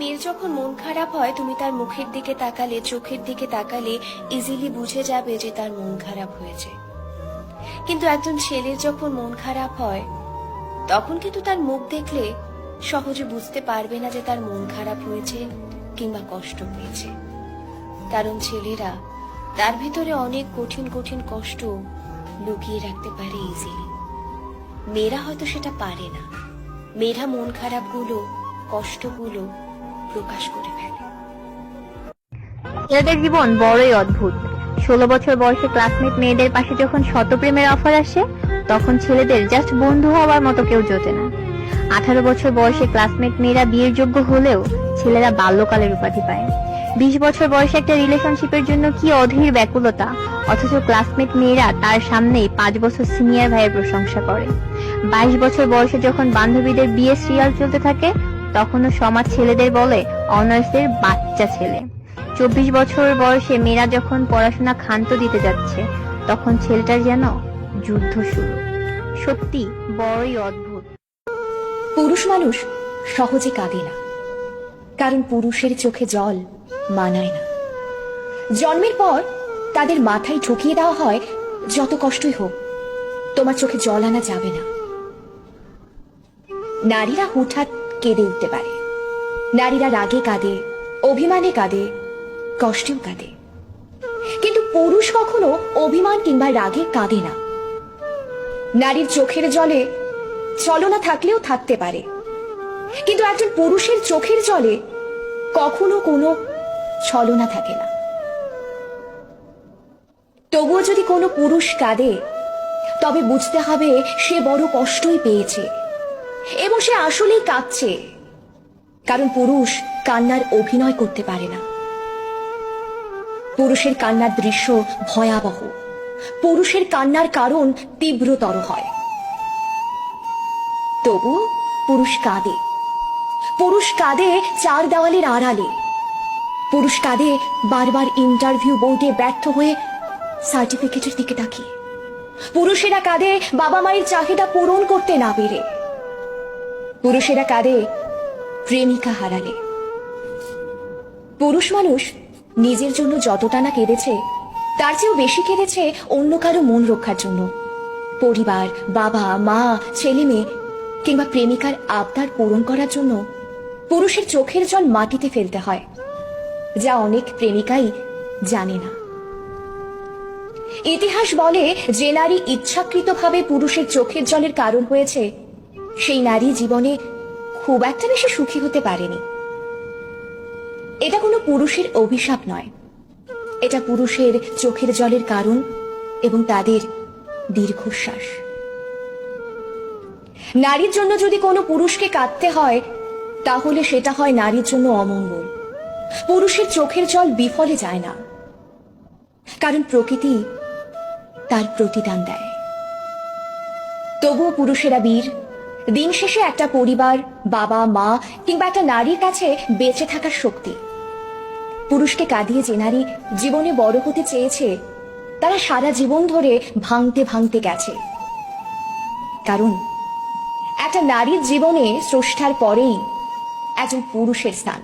মেয়ের যখন মন খারাপ হয় তুমি তার মুখের দিকে তাকালে, চোখের দিকে তাকালে ইজিলি বুঝে যাবে যে তার মন খারাপ হয়েছে। কিন্তু একজন ছেলের যখন মন খারাপ হয় তখন কিন্তু তার মুখ দেখলে সহজে বুঝতে পারবে না যে তার মন খারাপ হয়েছে কিংবা কষ্ট পেয়েছে। কারণ ছেলেরা তার ভিতরে অনেক কঠিন কঠিন কষ্ট লুকিয়ে রাখতে পারে ইজিলি। মেয়েরা হয়তো সেটা পারে না। মেয়েরা মন খারাপগুলো, কষ্টগুলো প্রকাশ করে ফেলে। ছেলেদের জীবন বড়ই অদ্ভুত। 16 বছর বয়সে ক্লাসমেট মেয়েদের পাশে যখন শতপ্রেমের অফার আসে, তখন ছেলেদের জাস্ট বন্ধু হওয়ার মতো কেউ জোটে না। 18 বছর বয়সে ক্লাসমেট মেয়েরা বিয়ের যোগ্য হলেও ছেলেরা বাল্যকালের উপাধি পায়। 20 বছর বয়সে একটা রিলেশনশিপের জন্য কি অধীর ব্যাকুলতা, অথচ ক্লাসমেট মেয়েরা তার সামনেই 5 বছর সিনিয়র ভাইয়ের প্রশংসা করে। 22 বছর বয়সে যখন বান্ধবীদের বিয়ে সিরিয়াল চলতে থাকে, তখনও সমাজ ছেলেদের বলে অনার্সের বাচ্চা ছেলে। 24 বছর বয়সে মেয়েরা যখন পড়াশোনা ক্ষান্ত দিতে যাচ্ছে, তখন ছেলেটার যেন যুদ্ধ শুরু। সত্যি বড়ই অদ্ভুত। পুরুষ মানুষ সহজে কাঁদে না, কারণ পুরুষের চোখে জল মানায় না। জন্মের পর তাদের মাথায় ঢুকিয়ে দেওয়া হয়, যত কষ্টই হোক তোমার চোখে জল আনা যাবে না। নারীরা হুটহাট কেঁদে উঠতে পারে। নারীরা রাগে কাঁদে, অভিমানে কাঁদে, কষ্টেও কাঁদে। কিন্তু পুরুষ কখনো অভিমান কিংবা রাগে কাঁদে না। নারীর চোখের জলে ছলনা থাকলেও থাকতে পারে, কিন্তু একজন পুরুষের চোখের জলে কখনো কোনো ছলনা থাকে না। তবুও যদি কোনো পুরুষ কাঁদে, তবে বুঝতে হবে সে বড় কষ্টই পেয়েছে এবং সে আসলেই কাঁদছে। কারণ পুরুষ কান্নার অভিনয় করতে পারে না। পুরুষের কান্নার দৃশ্য ভয়াবহ। পুরুষের কান্নার কারণ তীব্রতর হয়। তবু পুরুষ কাঁদে। পুরুষ কাঁদে চার দেওয়ালের আড়ালে। পুরুষ কাঁদে বারবার ইন্টারভিউ বোর্ডে ব্যর্থ হয়ে সার্টিফিকেটের দিকে তাকিয়ে। পুরুষেরা কাঁদে বাবা মায়ের চাহিদা পূরণ করতে না পেরে। পুরুষেরা কাঁদে প্রেমিকা হারালে। পুরুষ মানুষ নিজের জন্য যতটা না কেঁদেছে, তার চেয়েও বেশি কেঁদেছে অন্য কারো মন রক্ষার জন্য। পরিবার, বাবা মা, ছেলে মেয়ে কিংবা প্রেমিকার আবদার পূরণ করার জন্য পুরুষের চোখের জল মাটিতে ফেলতে হয়, যা অনেক প্রেমিকাই জানে না। ইতিহাস বলে, যে নারী ইচ্ছাকৃতভাবে পুরুষের চোখের জলের কারণ হয়েছে, সেই নারী জীবনে খুব একটা বেশি সুখী হতে পারেনি। এটা কোনো পুরুষের অভিশাপ নয়, এটা পুরুষের চোখের জলের কারণ এবং তাদের দীর্ঘশ্বাস। নারীর জন্য যদি কোনো পুরুষকে কাঁদতে হয়, তাহলে সেটা হয় নারীর জন্য অমঙ্গল। পুরুষের চোখের জল বিফলে যায় না, কারণ প্রকৃতি তার প্রতিদান দেয়। তবুও পুরুষেরা বীর। দিন শেষে একটা পরিবার, বাবা মা কিংবা একটা নারীর কাছে বেঁচে থাকার শক্তি। পুরুষকে কাঁদিয়ে যে নারী জীবনে বড় হতে চেয়েছে, তারা সারা জীবন ধরে ভাঙতে ভাঙতে গেছে। কারণ একটা নারীর জীবনে স্রষ্টার পরেই একজন পুরুষের স্থান।